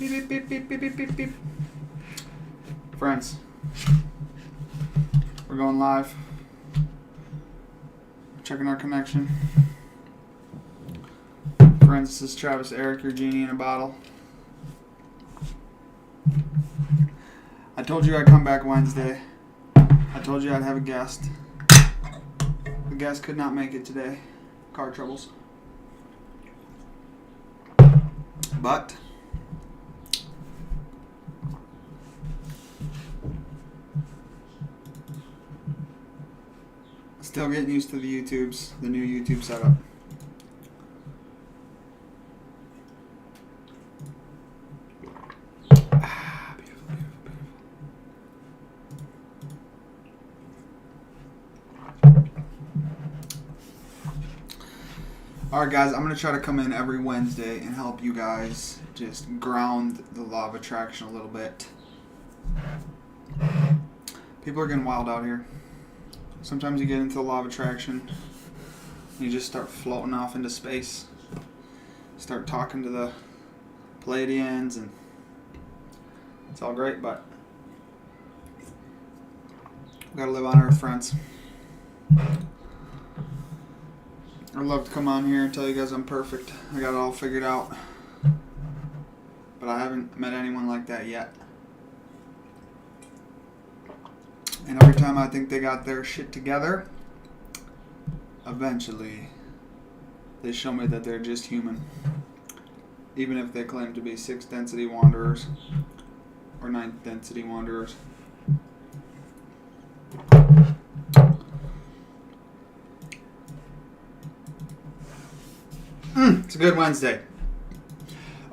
Beep, beep, beep, beep, beep, beep, beep. Friends, we're going live. Checking our connection. Friends, this is Travis Eric, your genie in a bottle. I told you I'd come back Wednesday. I told you I'd have a guest. The guest could not make it today. Car troubles. But still getting used to the new YouTube setup. Beautiful, beautiful, beautiful. Alright guys, I'm going to try to come in every Wednesday and help you guys just ground the law of attraction a little bit. People are getting wild out here. Sometimes you get into the law of attraction and you just start floating off into space. Start talking to the Pleiadians and it's all great, but we gotta live on Earth, friends. I'd love to come on here and tell you guys I'm perfect. I got it all figured out. But I haven't met anyone like that yet. And every time I think they got their shit together, eventually they show me that they're just human. Even if they claim to be 6th density wanderers or 9th density wanderers. It's a good Wednesday.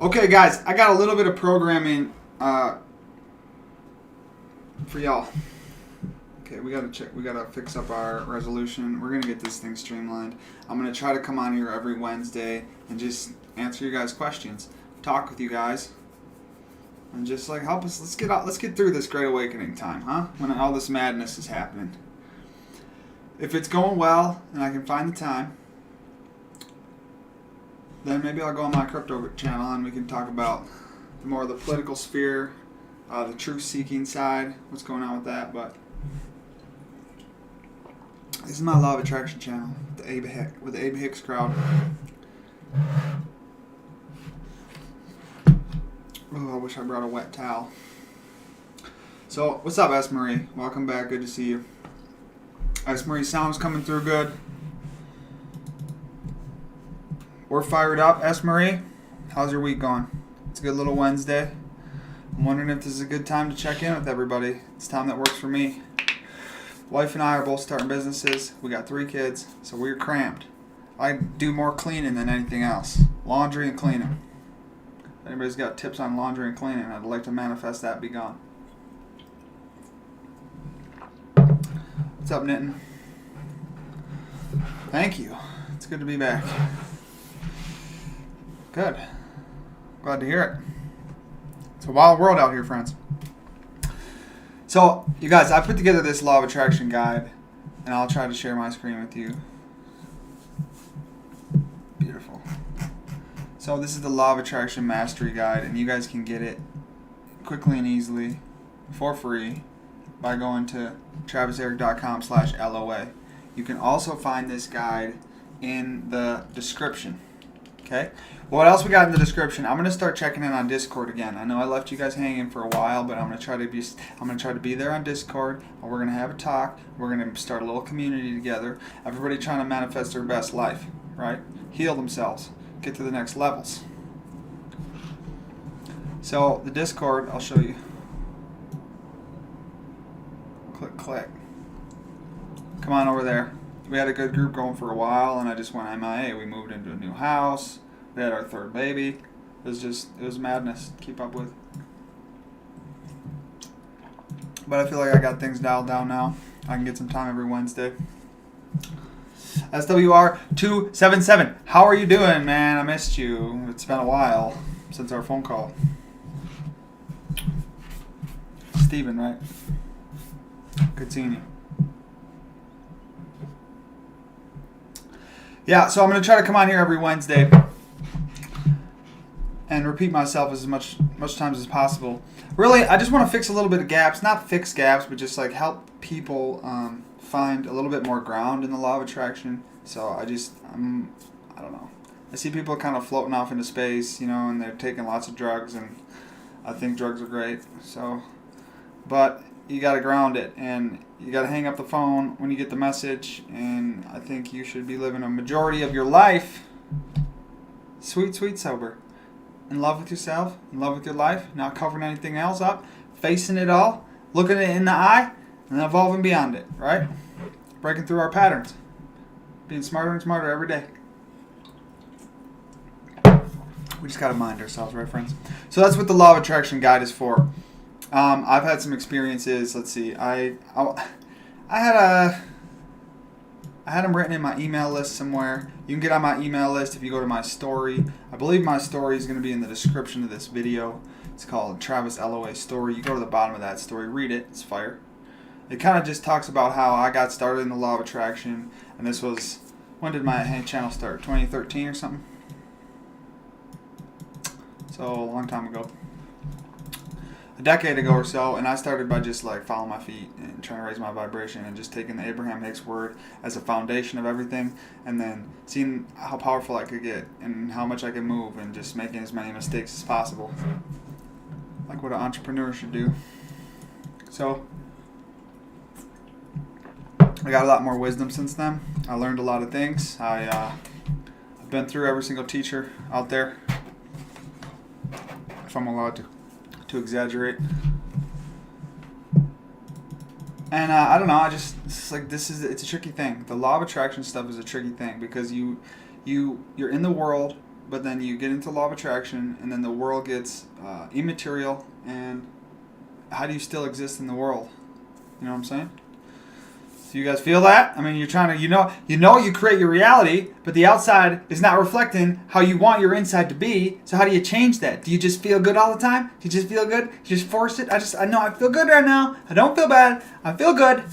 Okay, guys, I got a little bit of programming for y'all. Okay, we gotta fix up our resolution. We're gonna get this thing streamlined. I'm gonna try to come on here every Wednesday and just answer you guys' questions, talk with you guys, and just like help us. Let's get through this Great Awakening time, huh? When all this madness is happening. If it's going well and I can find the time, then maybe I'll go on my crypto channel and we can talk about more of the political sphere, the truth-seeking side, what's going on with that. But this is my Law of Attraction channel with the Abe Hicks crowd. Oh, I wish I brought a wet towel. So, what's up, S. Marie? Welcome back. Good to see you. S. Marie, sound's coming through good. We're fired up. S. Marie, how's your week going? It's a good little Wednesday. I'm wondering if this is a good time to check in with everybody. It's time that works for me. Wife and I are both starting businesses. We got 3 kids, so we're cramped. I do more cleaning than anything else. Laundry and cleaning. If anybody's got tips on laundry and cleaning, I'd like to manifest that be gone. What's up, Nitin? Thank you. It's good to be back. Good. Glad to hear it. It's a wild world out here, friends. So, you guys, I put together this Law of Attraction guide, and I'll try to share my screen with you. Beautiful. So, this is the Law of Attraction Mastery Guide, and you guys can get it quickly and easily for free by going to traviseric.com/LOA. You can also find this guide in the description. Okay. What else we got in the description? I'm gonna start checking in on Discord again. I know I left you guys hanging for a while, but I'm gonna try to be there on Discord. And we're gonna have a talk. We're gonna start a little community together. Everybody trying to manifest their best life, right? Heal themselves, get to the next levels. So the Discord, I'll show you. Click. Come on over there. We had a good group going for a while, and I just went MIA. We moved into a new house. We had our 3rd baby. It was madness to keep up with. But I feel like I got things dialed down now. I can get some time every Wednesday. SWR277. How are you doing, man? I missed you. It's been a while since our phone call. Steven, right? Good seeing you. Yeah, so I'm going to try to come on here every Wednesday and repeat myself as much much times as possible. Really, I just want to fix a little bit of gaps. Not fix gaps, but just like help people find a little bit more ground in the law of attraction. So I don't know. I see people kind of floating off into space, you know, and they're taking lots of drugs, and I think drugs are great. So, but you got to ground it, and you got to hang up the phone when you get the message, and I think you should be living a majority of your life sweet, sweet sober. In love with yourself, in love with your life, not covering anything else up, facing it all, looking it in the eye, and evolving beyond it, right? Breaking through our patterns. Being smarter and smarter every day. We just got to mind ourselves, right, friends? So that's what the Law of Attraction Guide is for. I've had some experiences. Let's see. I had them written in my email list somewhere. You can get on my email list if you go to my story. I believe my story is going to be in the description of this video. It's called Travis LOA Story. You go to the bottom of that story, read it. It's fire. It kind of just talks about how I got started in the Law of Attraction. And this was, when did my channel start? 2013 or something? So a long time ago. A decade ago or so, and I started by just like following my feet and trying to raise my vibration and just taking the Abraham Hicks word as a foundation of everything, and then seeing how powerful I could get and how much I could move, and just making as many mistakes as possible, like what an entrepreneur should do. So I got a lot more wisdom since then. I learned a lot of things. I've been through every single teacher out there, if I'm allowed to exaggerate. And I don't know, it's like it's a tricky thing. The law of attraction stuff is a tricky thing, because you're in the world, but then you get into law of attraction, and then the world gets immaterial, and how do you still exist in the world? You know what I'm saying? So you guys feel that? I mean, you're trying to, you create your reality, but the outside is not reflecting how you want your inside to be. So how do you change that? Do you just feel good all the time? Do you just feel good? You just force it? I know I feel good right now. I don't feel bad. I feel good.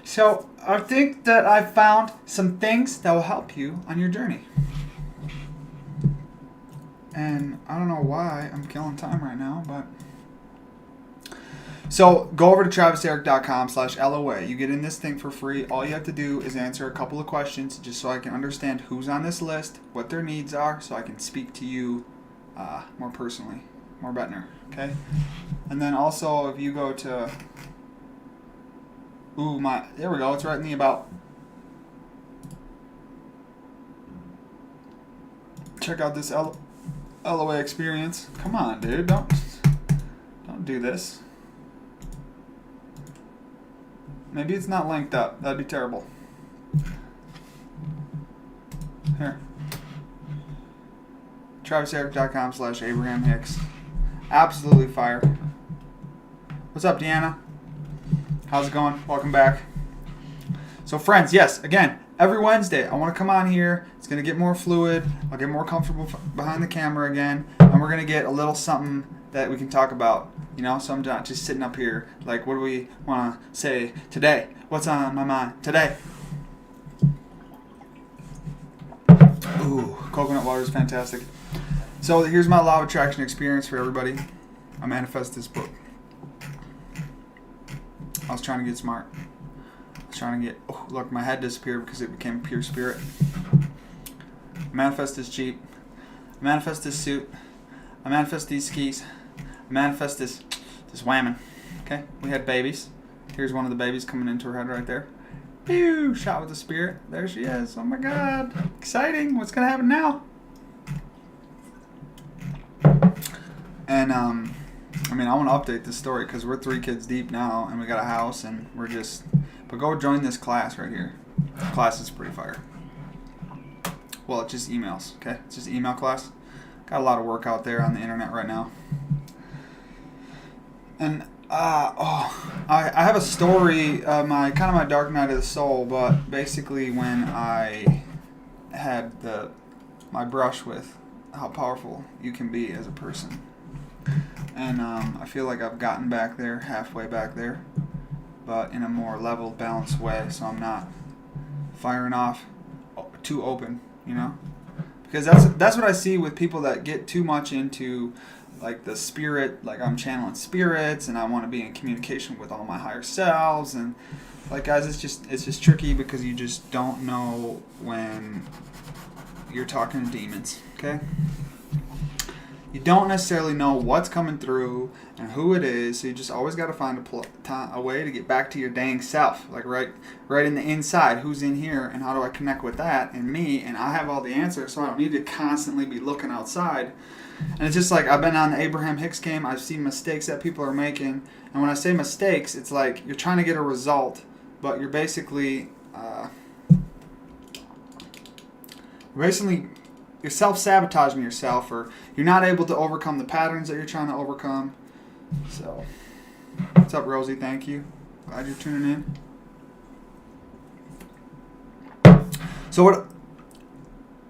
So I think that I've found some things that will help you on your journey. And I don't know why I'm killing time right now, but... So go over to traviseric.com/LOA. You get in this thing for free. All you have to do is answer a couple of questions just so I can understand who's on this list, what their needs are, so I can speak to you more personally, more better, okay? And then also if you go to, there we go, it's right in the about. Check out this LOA experience. Come on, dude, don't do this. Maybe it's not linked up. That'd be terrible. Here. TravisEric.com/Abraham Hicks. Absolutely fire. What's up, Deanna? How's it going? Welcome back. So, friends, yes, again, every Wednesday, I want to come on here. It's going to get more fluid. I'll get more comfortable behind the camera again. And we're going to get a little something that we can talk about. You know, so I'm not just sitting up here like, what do we want to say today? What's on my mind today? Ooh, coconut water is fantastic. So here's my law of attraction experience for everybody. I manifest this book. I was trying to get smart. I was trying to get, look, my head disappeared because it became pure spirit. I manifest this Jeep. I manifest this suit. I manifest these skis. I manifest this whammon. Okay, we had babies. Here's one of the babies coming into her head right there. Pew! Shot with the spirit. There she is. Oh my God! Exciting! What's gonna happen now? And I want to update this story because we're 3 kids deep now, and we got a house, and we're just. But go join this class right here. The class is pretty fire. Well, it's just emails. Okay, it's just email class. Got a lot of work out there on the internet right now. And I have a story, my dark night of the soul, but basically when I had my brush with how powerful you can be as a person, and I feel like I've gotten back there, halfway back there, but in a more leveled, balanced way, so I'm not firing off too open, you know, because that's what I see with people that get too much into like the spirit, like I'm channeling spirits, and I want to be in communication with all my higher selves, and like guys, it's just tricky because you just don't know when you're talking to demons. Okay. You don't necessarily know what's coming through and who it is, so you just always got to find a way to get back to your dang self, like right in the inside. Who's in here, and how do I connect with that and me? And I have all the answers, so I don't need to constantly be looking outside. And it's just like I've been on the Abraham Hicks game. I've seen mistakes that people are making, and when I say mistakes, it's like you're trying to get a result, but you're basically you're self-sabotaging yourself, or you're not able to overcome the patterns that you're trying to overcome. So, what's up, Rosie? Thank you. Glad you're tuning in. So what?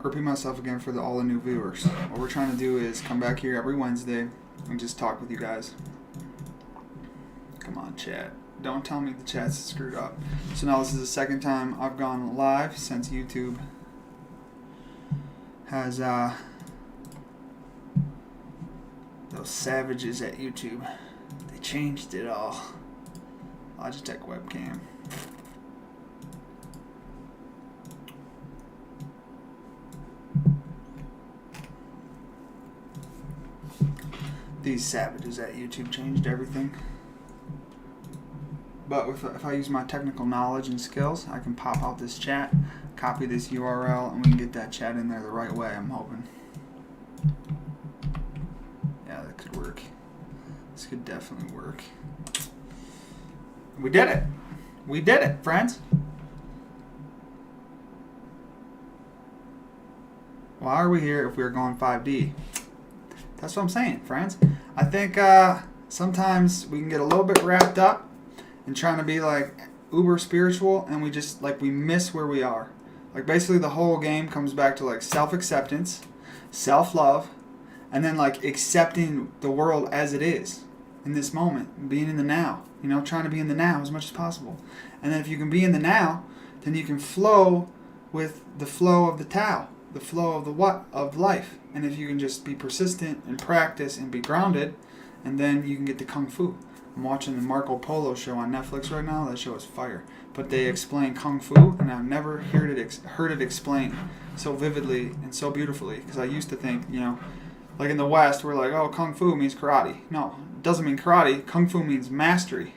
Repeat myself again for all the new viewers. What we're trying to do is come back here every Wednesday and just talk with you guys. Come on, chat. Don't tell me the chat's screwed up. So now this is the second time I've gone live since YouTube has those savages at YouTube. They changed it all. Logitech webcam. These savages at YouTube changed everything. But if I use my technical knowledge and skills, I can pop out this chat, copy this URL, and we can get that chat in there the right way, I'm hoping. Yeah, that could work. This could definitely work. We did it. We did it, friends. Why are we here if we were going 5D? That's what I'm saying, friends. I think sometimes we can get a little bit wrapped up and trying to be like uber spiritual, and we miss where we are. Like basically the whole game comes back to like self-acceptance, self-love, and then like accepting the world as it is in this moment, being in the now, trying to be in the now as much as possible. And then if you can be in the now, then you can flow with the flow of the Tao, the flow of of life. And if you can just be persistent and practice and be grounded, and then you can get to Kung Fu. I'm watching the Marco Polo show on Netflix right now. That show is fire. But they explain Kung Fu, and I've never heard it explained so vividly and so beautifully. Because I used to think, like in the West, we're like, oh, Kung Fu means karate. No, it doesn't mean karate. Kung Fu means mastery.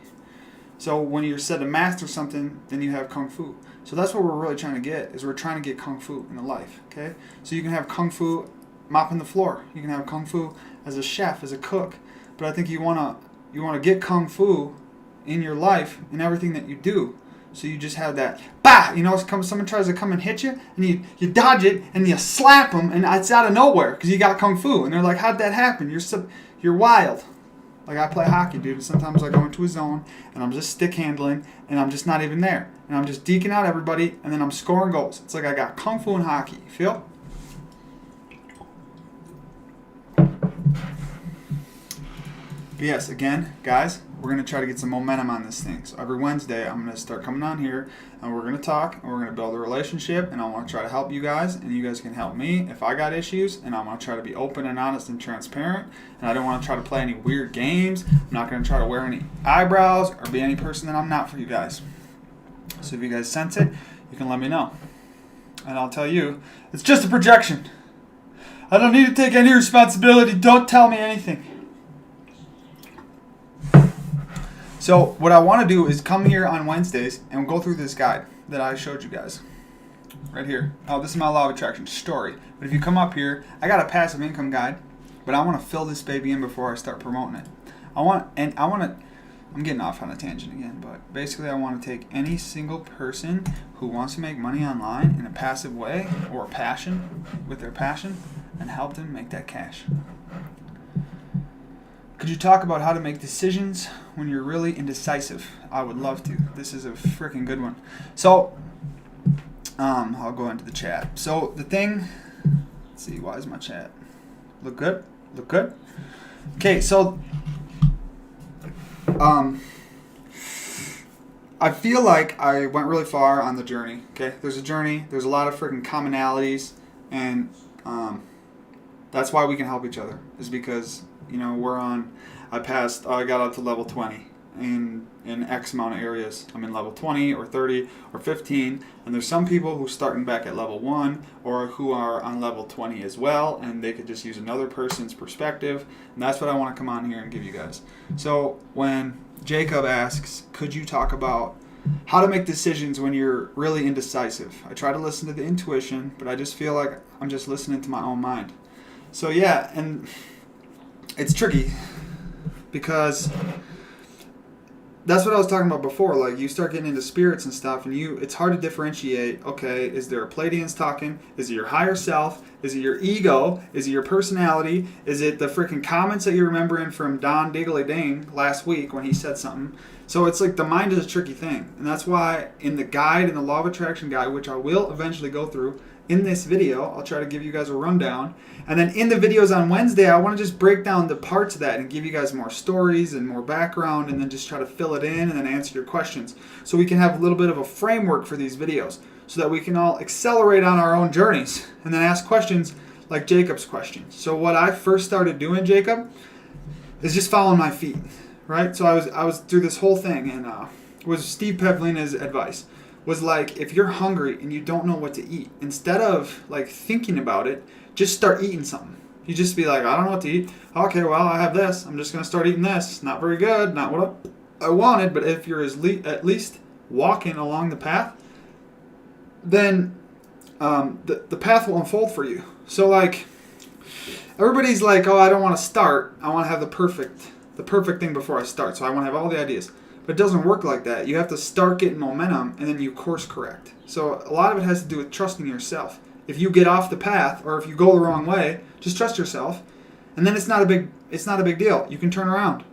So when you're said to master something, then you have Kung Fu. So that's what we're really trying to get, is we're trying to get Kung Fu in the life, okay? So you can have Kung Fu mopping the floor. You can have Kung Fu as a chef, as a cook. But I think you want to get Kung Fu in your life in everything that you do. So you just have that, bah! Someone tries to come and hit you, and you dodge it, and you slap them, and it's out of nowhere, because you got Kung Fu. And they're like, how'd that happen? You're wild. Like I play hockey, dude, and sometimes I go into a zone, and I'm just stick handling, and I'm just not even there. And I'm just deking out everybody, and then I'm scoring goals. It's like I got Kung Fu in hockey. You feel? But yes, again, guys, we're going to try to get some momentum on this thing. So every Wednesday, I'm going to start coming on here, and we're going to talk, and we're going to build a relationship, and I want to try to help you guys, and you guys can help me if I got issues, and I want to try to be open and honest and transparent, and I don't want to try to play any weird games. I'm not going to try to wear any eyebrows or be any person that I'm not for you guys. So if you guys sense it, you can let me know. And I'll tell you, it's just a projection. I don't need to take any responsibility. Don't tell me anything. So what I want to do is come here on Wednesdays and go through this guide that I showed you guys. Right here. Oh, this is my law of attraction story. But if you come up here, I got a passive income guide, but I want to fill this baby in before I start promoting it. I'm getting off on a tangent again, but basically I want to take any single person who wants to make money online in a passive way, or with their passion, and help them make that cash. Could you talk about how to make decisions when you're really indecisive? I would love to. This is a freaking good one. So, I'll go into the chat. So the thing, let's see, why is my chat? Look good? Look good? Okay, so, I feel like I went really far on the journey. Okay, there's a journey. There's a lot of freaking commonalities, and that's why we can help each other. Is because I got up to level 20 in X amount of areas. I'm in level 20 or 30 or 15, and there's some people who starting back at level 1 or who are on level 20 as well, and they could just use another person's perspective, and that's what I want to come on here and give you guys. So when Jacob asks, could you talk about how to make decisions when you're really indecisive? I try to listen to the intuition, but I just feel like I'm just listening to my own mind. So yeah, and it's tricky because that's what I was talking about before. Like, you start getting into spirits and stuff, and it's hard to differentiate. Okay, is there a Pleiadians talking? Is it your higher self? Is it your ego? Is it your personality? Is it the freaking comments that you're remembering from Don Diggly Ding last week when he said something? So it's like the mind is a tricky thing, and that's why in the guide, in the Law of Attraction guide, which I will eventually go through in this video, I'll try to give you guys a rundown. And then in the videos on Wednesday, I want to just break down the parts of that and give you guys more stories and more background, and then just try to fill it in and then answer your questions. So we can have a little bit of a framework for these videos so that we can all accelerate on our own journeys and then ask questions like Jacob's questions. So what I first started doing, Jacob, is just following my feet, right? So I was through this whole thing, and was Steve Pavlina's advice. Was like, if you're hungry and you don't know what to eat, instead of like thinking about it, just start eating something. You just be like, I don't know what to eat. Okay, well, I have this. I'm just going to start eating this. Not very good. Not what I wanted. But if you're at least walking along the path, then the path will unfold for you. So like, everybody's like, oh, I don't want to start. I want to have the perfect thing before I start. So I want to have all the ideas. But it doesn't work like that. You have to start getting momentum, and then you course correct. So a lot of it has to do with trusting yourself. If you get off the path, or if you go the wrong way, just trust yourself, and then it's not a big deal. You can turn around.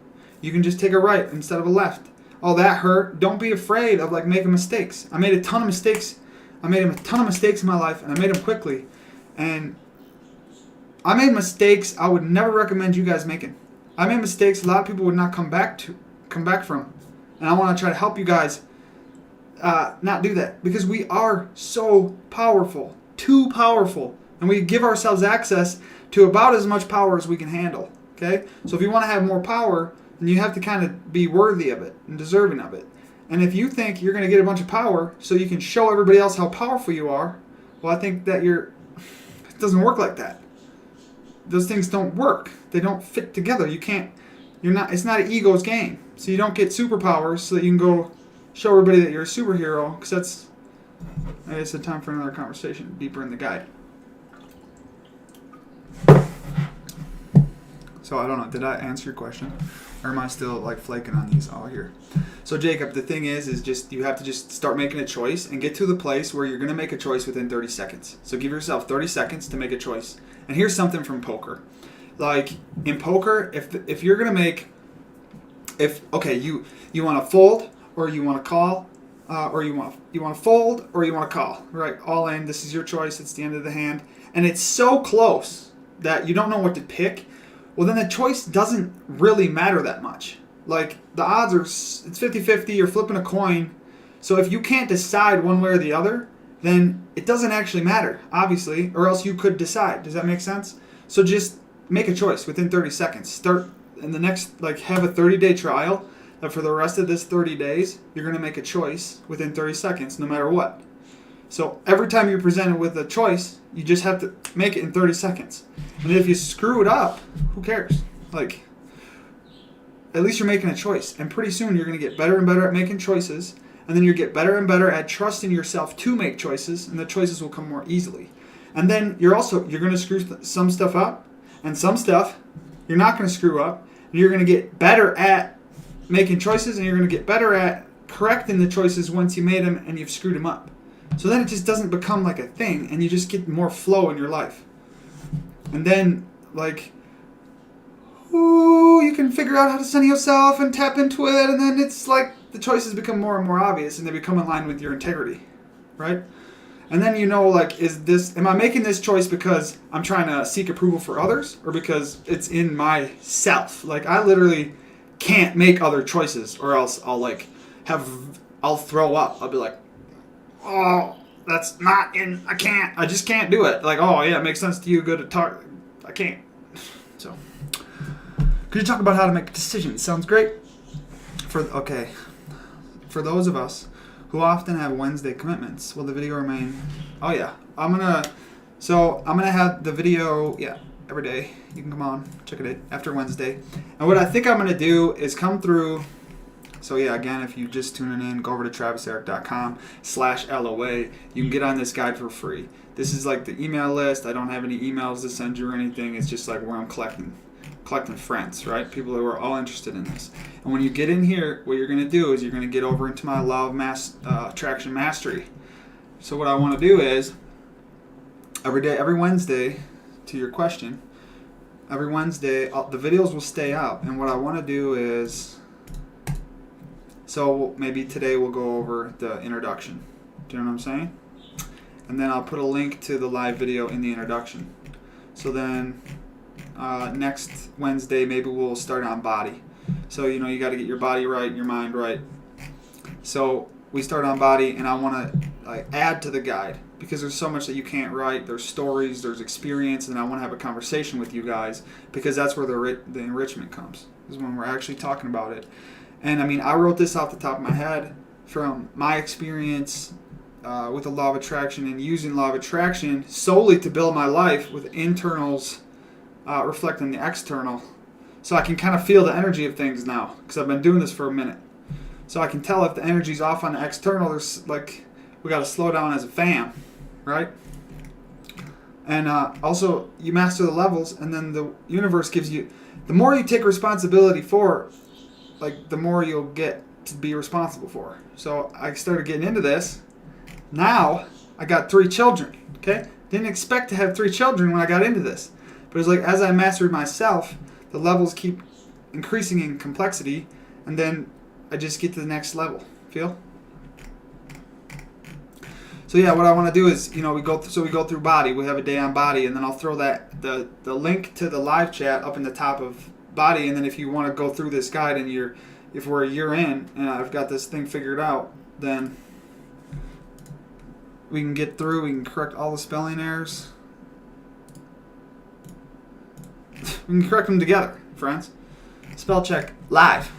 You can just take a right instead of a left. Oh, that hurt. Don't be afraid of like making mistakes. I made a ton of mistakes. I made a ton of mistakes in my life, and I made them quickly. And I made mistakes I would never recommend you guys making. I made mistakes a lot of people would not come back from. And I want to try to help you guys not do that, because we are so powerful, too powerful, and we give ourselves access to about as much power as we can handle. Okay, so if you want to have more power, then you have to kind of be worthy of it and deserving of it. And if you think you're going to get a bunch of power so you can show everybody else how powerful you are, well, I think that it doesn't work like that. Those things don't work. They don't fit together. It's not an ego's game. So you don't get superpowers so that you can go show everybody that you're a superhero, because I guess it's time for another conversation deeper in the guide. So I don't know, did I answer your question? Or am I still like flaking on these all here? So Jacob, the thing is just you have to just start making a choice and get to the place where you're going to make a choice within 30 seconds. So give yourself 30 seconds to make a choice. And here's something from poker. Like in poker, if you're going to make, you want to fold or you want to call, or you want to fold or you want to call, right? All in. This is your choice. It's the end of the hand, and it's so close that you don't know what to pick. Well, then the choice doesn't really matter that much. Like the odds are, it's 50-50. You're flipping a coin, so if you can't decide one way or the other, then it doesn't actually matter, obviously, or else you could decide. Does that make sense? So just make a choice within 30 seconds. Start in the next, have a 30-day trial that for the rest of this 30 days, you're going to make a choice within 30 seconds, no matter what. So every time you're presented with a choice, you just have to make it in 30 seconds. And if you screw it up, who cares? At least you're making a choice. And pretty soon you're going to get better and better at making choices. And then you get better and better at trusting yourself to make choices. And the choices will come more easily. And then you're going to screw some stuff up. And some stuff you're not going to screw up. And you're going to get better at making choices. And you're going to get better at correcting the choices once you made them and you've screwed them up. So then it just doesn't become like a thing. And you just get more flow in your life. And then, you can figure out how to center yourself and tap into it, and then it's like the choices become more and more obvious, and they become in line with your integrity, right? And then am I making this choice because I'm trying to seek approval for others, or because it's in myself? I literally can't make other choices, or else I'll throw up. I'll be like, oh, that's not in, I just can't do it. Oh yeah, it makes sense to you, good to talk. I can't. So, Could you talk about how to make decisions? Sounds great. For those of us who often have Wednesday commitments, will the video remain? Oh yeah, I'm gonna have the video every day. You can come on, check it out after Wednesday. And what I think I'm gonna do is come through. So yeah, again, if you just tuning in, go over to traviseric.com/LOA. You can get on this guide for free. This is like the email list. I don't have any emails to send you or anything. It's just like where I'm collecting friends, right? People who are all interested in this. And when you get in here, what you're going to do is you're going to get over into my Law of Attraction Mastery. So what I want to do is every Wednesday, to your question, every Wednesday the videos will stay up. And what I want to do is, so maybe today we'll go over the introduction. Do you know what I'm saying? And then I'll put a link to the live video in the introduction. So then next Wednesday, maybe we'll start on body. So, you got to get your body right, your mind right. So we start on body, and I want to add to the guide because there's so much that you can't write. There's stories, there's experience, and I want to have a conversation with you guys because that's where the enrichment comes, is when we're actually talking about it. And I wrote this off the top of my head from my experience with the Law of Attraction and using Law of Attraction solely to build my life with internals reflecting the external. So I can kind of feel the energy of things now because I've been doing this for a minute. So I can tell if the energy's off on the external, there's we got to slow down as a fam, right? And also you master the levels, and then the universe gives you, the more you take responsibility for, the more you'll get to be responsible for. So I started getting into this. Now I got 3 children, okay? Didn't expect to have 3 children when I got into this. But it's as I mastered myself, the levels keep increasing in complexity, and then I just get to the next level. Feel? So yeah, what I want to do is, we go through body. We have a day on body, and then I'll throw the link to the live chat up in the top of body, and then if you want to go through this guide and if we're a year in and I've got this thing figured out, then we can get through. We can correct all the spelling errors. We can correct them together, friends. Spell check live.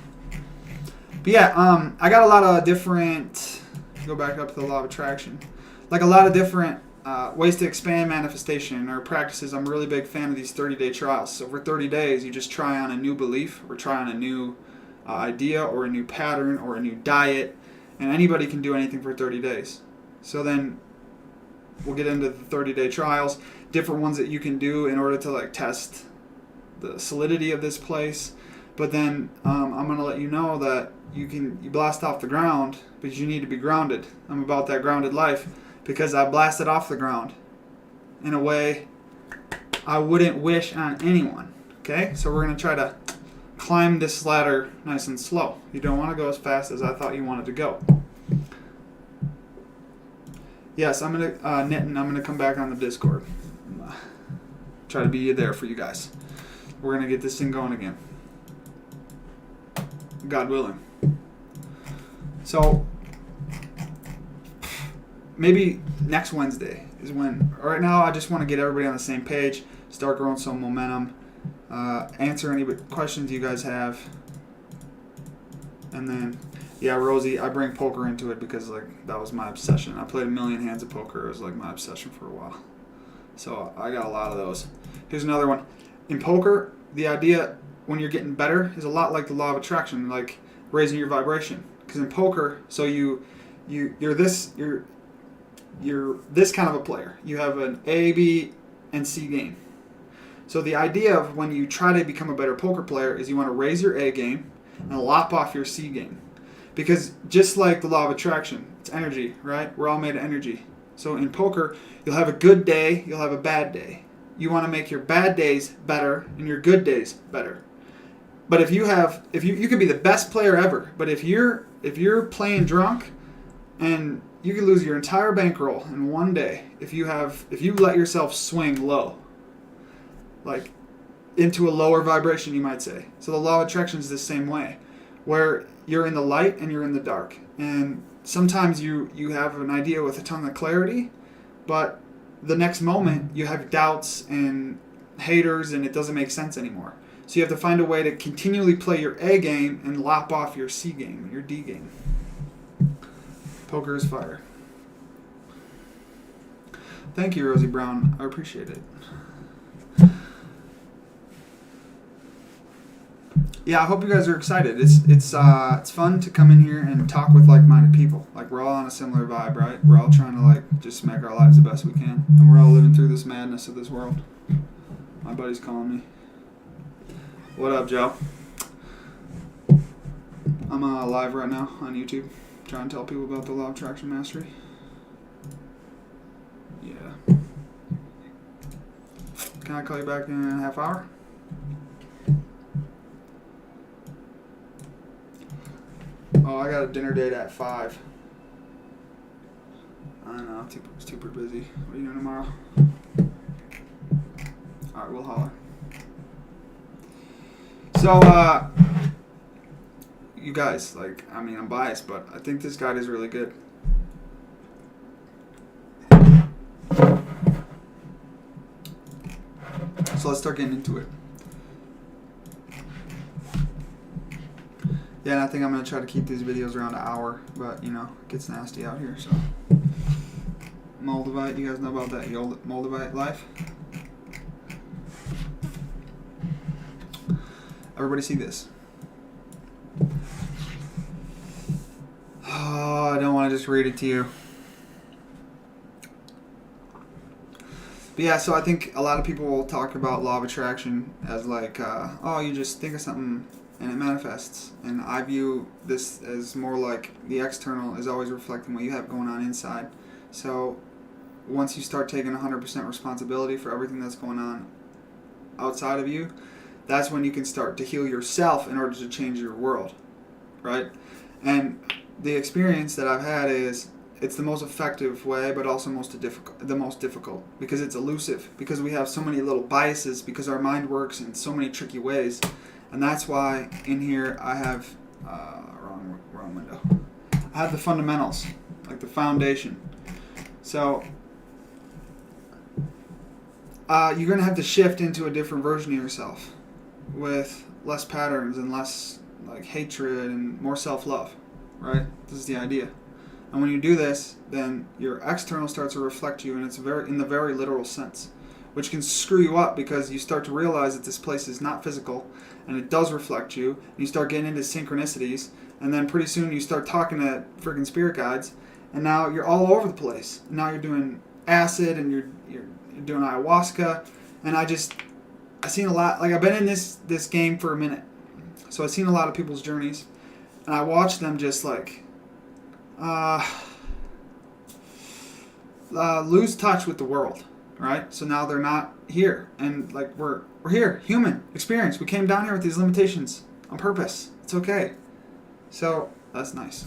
But yeah, I got a lot of different, go back up to the Law of Attraction, a lot of different ways to expand manifestation or practices. I'm a really big fan of these 30-day trials. So for 30 days, you just try on a new belief or try on a new idea or a new pattern or a new diet, and anybody can do anything for 30 days. So then we'll get into the 30-day trials, different ones that you can do in order to test the solidity of this place. But then I'm going to let you know that you blast off the ground, but you need to be grounded. I'm about that grounded life because I blasted off the ground in a way I wouldn't wish on anyone. Okay? So we're going to try to climb this ladder nice and slow. You don't want to go as fast as I thought you wanted to go. Yes, I'm going to knit, and I'm going to come back on the Discord. Try to be there for you guys. We're going to get this thing going again. God willing. So, maybe next Wednesday is when, right now I just want to get everybody on the same page, start growing some momentum, answer any questions you guys have. And then, yeah, Rosie, I bring poker into it because that was my obsession. I played 1,000,000 hands of poker. It was my obsession for a while. So I got a lot of those. Here's another one. In poker, the idea when you're getting better is a lot like the Law of Attraction, raising your vibration. Because in poker, so you're this kind of a player. You have an A, B, and C game. So the idea of when you try to become a better poker player is you want to raise your A game and lop off your C game. Because just like the Law of Attraction, it's energy, right? We're all made of energy. So in poker, you'll have a good day, you'll have a bad day. You want to make your bad days better and your good days better. But if you could be the best player ever, but if you're playing drunk, and you could lose your entire bankroll in one day if you let yourself swing low, into a lower vibration, you might say. So the Law of Attraction is the same way, where you're in the light and you're in the dark, and sometimes you have an idea with a ton of clarity, but the next moment you have doubts and haters and it doesn't make sense anymore. So you have to find a way to continually play your A game and lop off your C game, your D game. Poker is fire. Thank you, Rosie Brown. I appreciate it. Yeah, I hope you guys are excited. It's fun to come in here and talk with like-minded people. Like, we're all on a similar vibe, right? We're all trying to like just make our lives the best we can, and we're all living through this madness of this world. My buddy's calling me. What up, Joe? I'm live right now on YouTube, trying to tell people about the Law of Attraction Mastery. Yeah. Can I call you back in a half hour? Oh, I got a dinner date at 5. I don't know, super busy. What are you doing tomorrow? Alright, we'll holler. So, you guys, like, I mean, I'm biased, but I think this guide is really good. So let's start getting into it. Yeah, and I think I'm going to try to keep these videos around an hour, but, you know, it gets nasty out here, so. Moldavite, you guys know about that Moldavite life? Everybody see this? Oh, I don't want to just read it to you. But yeah, so I think a lot of people will talk about law of attraction as like, oh, you just think of something and it manifests. And I view this as more like the external is always reflecting what you have going on inside. So once you start taking 100% responsibility for everything that's going on outside of you, that's when you can start to heal yourself in order to change your world, right? And the experience that I've had is it's the most effective way, but also the most difficult because it's elusive, because we have so many little biases, because our mind works in so many tricky ways. And that's why in here I have, wrong window. I have the fundamentals, like the foundation. So you're going to have to shift into a different version of yourself with less patterns and less like hatred and more self-love, right? This is the idea. And when you do this, then your external starts to reflect you, and it's in the very literal sense, which can screw you up because you start to realize that this place is not physical, and it does reflect you, and you start getting into synchronicities, and then pretty soon you start talking to freaking spirit guides, and now you're all over the place. Now you're doing acid, and you're doing ayahuasca, and I've seen a lot. Like, I've been in this game for a minute, so I've seen a lot of people's journeys, and I watched them just like lose touch with the world, right? So now they're not here, and like we're here, human experience. We came down here with these limitations on purpose. It's okay. So that's nice.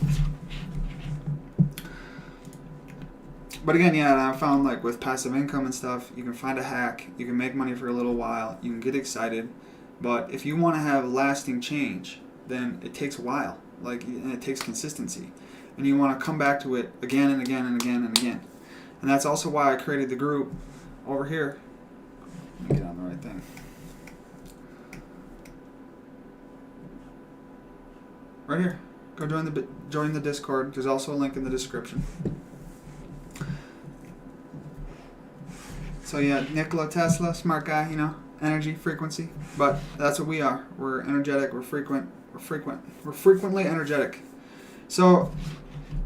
But again, yeah, I found like with passive income and stuff, you can find a hack, you can make money for a little while, you can get excited, but if you want to have lasting change, then it takes a while, and it takes consistency. And you want to come back to it again and again and again and again. And that's also why I created the group over here. Let me get on the right thing. Right here. Go join the Discord. There's also a link in the description. So yeah, Nikola Tesla, smart guy, you know, energy, frequency. But that's what we are. We're energetic, we're frequently energetic. So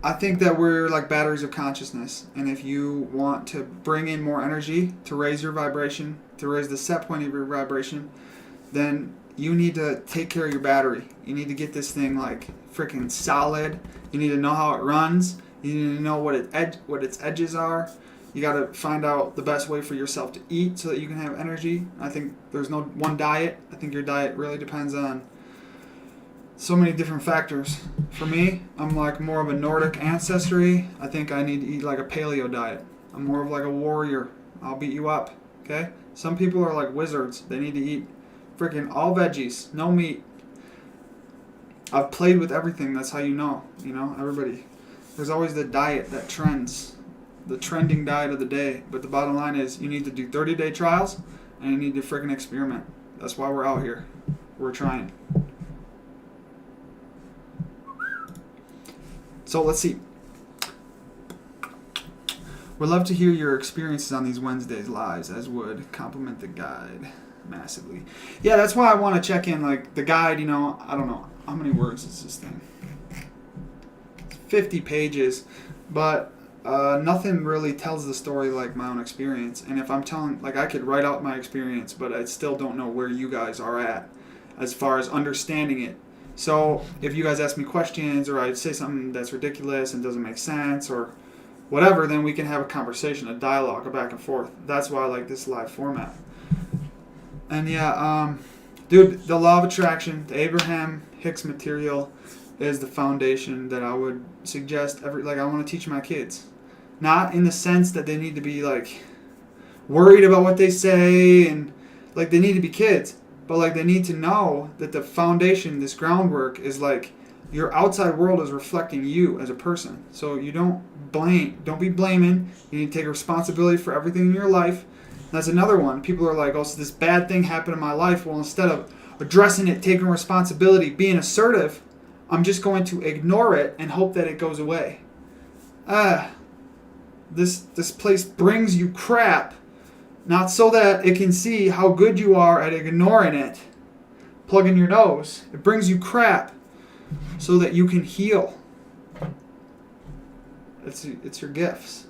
I think that we're like batteries of consciousness, and if you want to bring in more energy to raise your vibration, to raise the set point of your vibration, then you need to take care of your battery. You need to get this thing like freaking solid. You need to know how it runs. You need to know what its edges are. You got to find out the best way for yourself to eat so that you can have energy. I think there's no one diet. I think your diet really depends on so many different factors. For me, I'm like more of a Nordic ancestry. I think I need to eat like a paleo diet. I'm more of like a warrior. I'll beat you up, okay? Some people are like wizards. They need to eat freaking all veggies, no meat. I've played with everything. That's how you know, everybody. There's always the diet that trends, the trending diet of the day. But the bottom line is you need to do 30-day trials and you need to freaking experiment. That's why we're out here. We're trying. So let's see. We'd love to hear your experiences on these Wednesdays lives, as would complement the guide massively. Yeah, that's why I want to check in. Like the guide, I don't know how many words is this thing. 50 pages, but nothing really tells the story like my own experience. And if I'm telling, like, I could write out my experience, but I still don't know where you guys are at as far as understanding it. So if you guys ask me questions, or I say something that's ridiculous and doesn't make sense, or whatever, then we can have a conversation, a dialogue, a back and forth. That's why I like this live format. And yeah, dude, the law of attraction, the Abraham Hicks material is the foundation that I would suggest I want to teach my kids. Not in the sense that they need to be like worried about what they say and like they need to be kids, but like they need to know that the foundation, this groundwork is like your outside world is reflecting you as a person. So you don't be blaming. You need to take responsibility for everything in your life. That's another one. People are like, oh, so this bad thing happened in my life. Well, instead of addressing it, taking responsibility, being assertive, I'm just going to ignore it and hope that it goes away. This place brings you crap, not so that it can see how good you are at ignoring it, plugging your nose. It brings you crap so that you can heal. It's your gifts.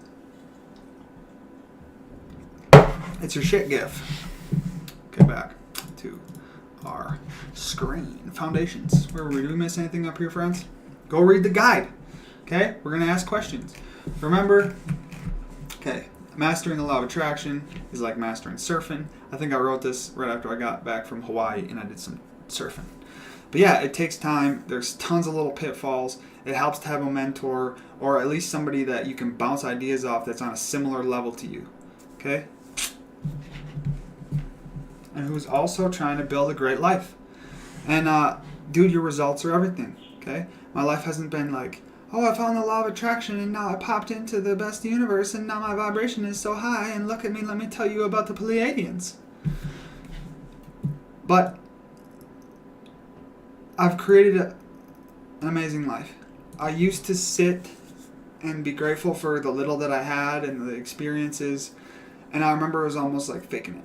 It's your shit gift. Okay, back to our screen. Foundations. Where were we? Did we miss anything up here, friends? Go read the guide. Okay? We're going to ask questions. Remember, okay, mastering the law of attraction is like mastering surfing. I think I wrote this right after I got back from Hawaii and I did some surfing. But yeah, it takes time. There's tons of little pitfalls. It helps to have a mentor or at least somebody that you can bounce ideas off that's on a similar level to you. Okay? And who's also trying to build a great life. And dude, your results are everything. Okay? My life hasn't been like, oh, I found the law of attraction and now I popped into the best universe and now my vibration is so high and look at me, let me tell you about the Pleiadians. But I've created an amazing life. I used to sit and be grateful for the little that I had and the experiences, and I remember it was almost like faking it,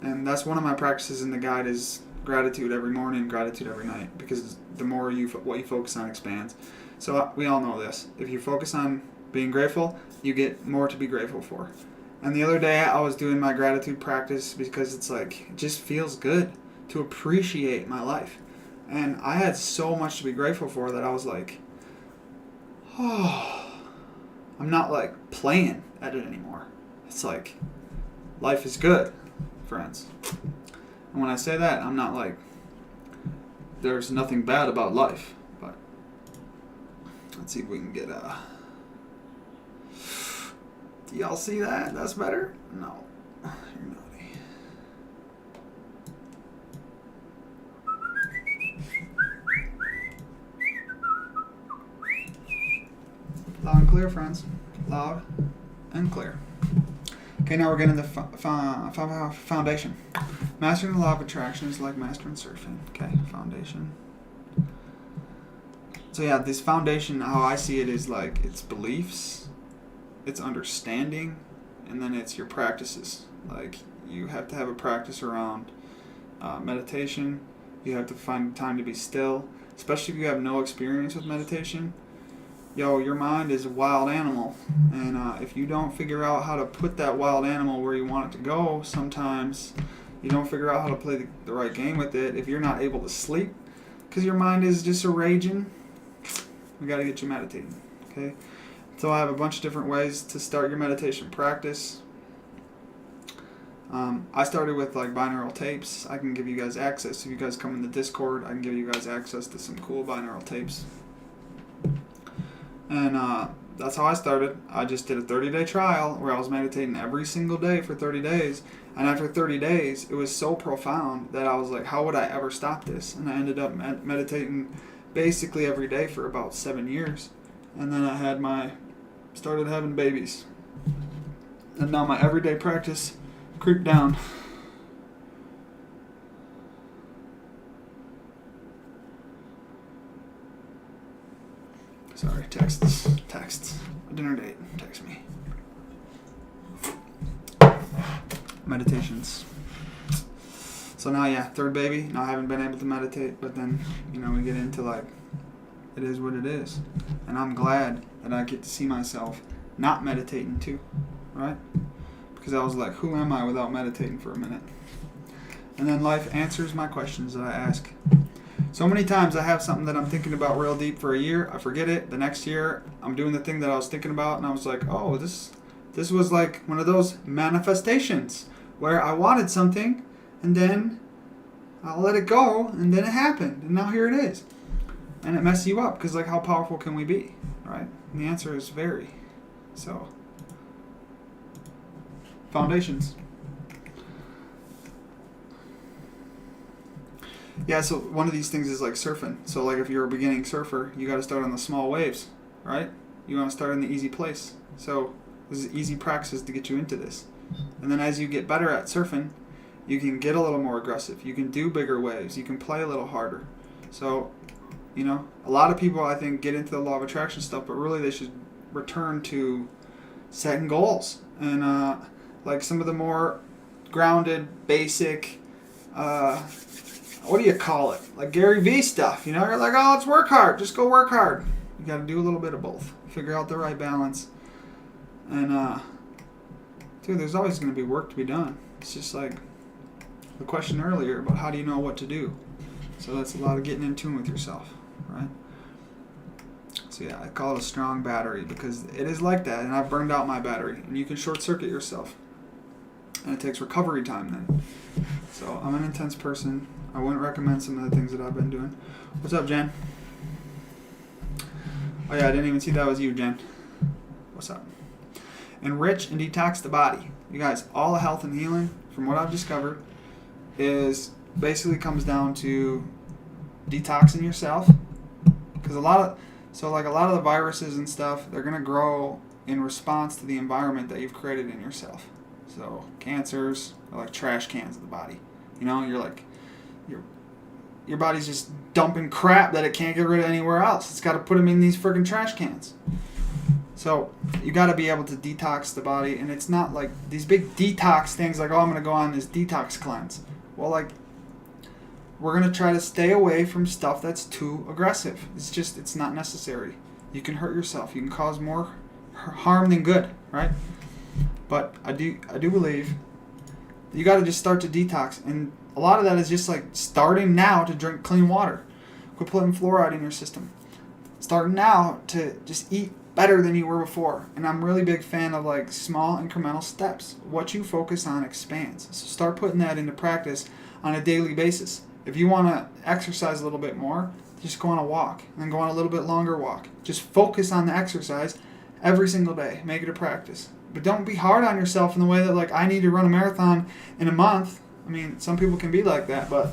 And that's one of my practices in the guide is gratitude every morning, gratitude every night, because the more what you focus on expands. So we all know this. If you focus on being grateful, you get more to be grateful for. And the other day I was doing my gratitude practice because it's like, it just feels good to appreciate my life. And I had so much to be grateful for that I was like, oh, I'm not like playing at it anymore. It's like, life is good, friends. And when I say that, I'm not like, there's nothing bad about life. But let's see if we can get do y'all see that? That's better? No. You're naughty. Loud and clear, friends. Loud and clear. Okay, now we're getting the foundation. Mastering the law of attraction is like mastering surfing. Okay, foundation. So yeah, this foundation, how I see it is like it's beliefs, it's understanding, and then it's your practices. Like you have to have a practice around meditation. You have to find time to be still, especially if you have no experience with meditation. Your mind is a wild animal, and if you don't figure out how to put that wild animal where you want it to go, sometimes you don't figure out how to play the right game with it. If you're not able to sleep because your mind is just a raging, we got to get you meditating. Okay, so I have a bunch of different ways to start your meditation practice. I started with like binaural tapes. I can give you guys access. If you guys come in the Discord, I can give you guys access to some cool binaural tapes. And that's how I started. I just did a 30-day trial where I was meditating every single day for 30 days. And after 30 days, it was so profound that I was like, how would I ever stop this? And I ended up meditating basically every day for about 7 years. And then I started having babies. And now my everyday practice creeped down. Sorry, texts. Dinner date, text me. Meditations. So now, yeah, third baby. Now I haven't been able to meditate, but then, we get into like, it is what it is. And I'm glad that I get to see myself not meditating too, right? Because I was like, who am I without meditating for a minute? And then life answers my questions that I ask. So many times I have something that I'm thinking about real deep for a year, I forget it. The next year, I'm doing the thing that I was thinking about, and I was like, oh, this was like one of those manifestations where I wanted something, and then I'll let it go, and then it happened, and now here it is. And it messes you up, because like, how powerful can we be, right? And the answer is very. So, foundations. Yeah, so one of these things is like surfing. So like if you're a beginning surfer, you got to start on the small waves, right? You want to start in the easy place. So this is easy practice to get you into this. And then as you get better at surfing, you can get a little more aggressive. You can do bigger waves. You can play a little harder. So, a lot of people I think get into the law of attraction stuff, but really they should return to setting goals. And like some of the more grounded, basic, what do you call it? Like Gary Vee stuff, You're like, oh, let's work hard. Just go work hard. You got to do a little bit of both. Figure out the right balance. And, dude, there's always going to be work to be done. It's just like the question earlier about how do you know what to do. So that's a lot of getting in tune with yourself, right? So, yeah, I call it a strong battery because it is like that. And I've burned out my battery. And you can short circuit yourself. And it takes recovery time then. So I'm an intense person. I wouldn't recommend some of the things that I've been doing. What's up, Jen? Oh, yeah, I didn't even see that was you, Jen. What's up? Enrich and detox the body. You guys, all the health and healing, from what I've discovered, is basically comes down to detoxing yourself. Because a lot of the viruses and stuff, they're going to grow in response to the environment that you've created in yourself. So cancers are like trash cans of the body. You're like, your body's just dumping crap that it can't get rid of anywhere else. It's got to put them in these freaking trash cans. So you got to be able to detox the body, and it's not like these big detox things like, oh, I'm going to go on this detox cleanse. Well, like, we're going to try to stay away from stuff that's too aggressive. It's not necessary. You can hurt yourself. You can cause more harm than good, right? But I do believe you got to just start to detox, and a lot of that is just like starting now to drink clean water. Quit putting fluoride in your system. Start now to just eat better than you were before. And I'm really big fan of like small incremental steps. What you focus on expands. So start putting that into practice on a daily basis. If you want to exercise a little bit more, just go on a walk and then go on a little bit longer walk. Just focus on the exercise every single day. Make it a practice. But don't be hard on yourself in the way that like I need to run a marathon in a month. I mean, some people can be like that, but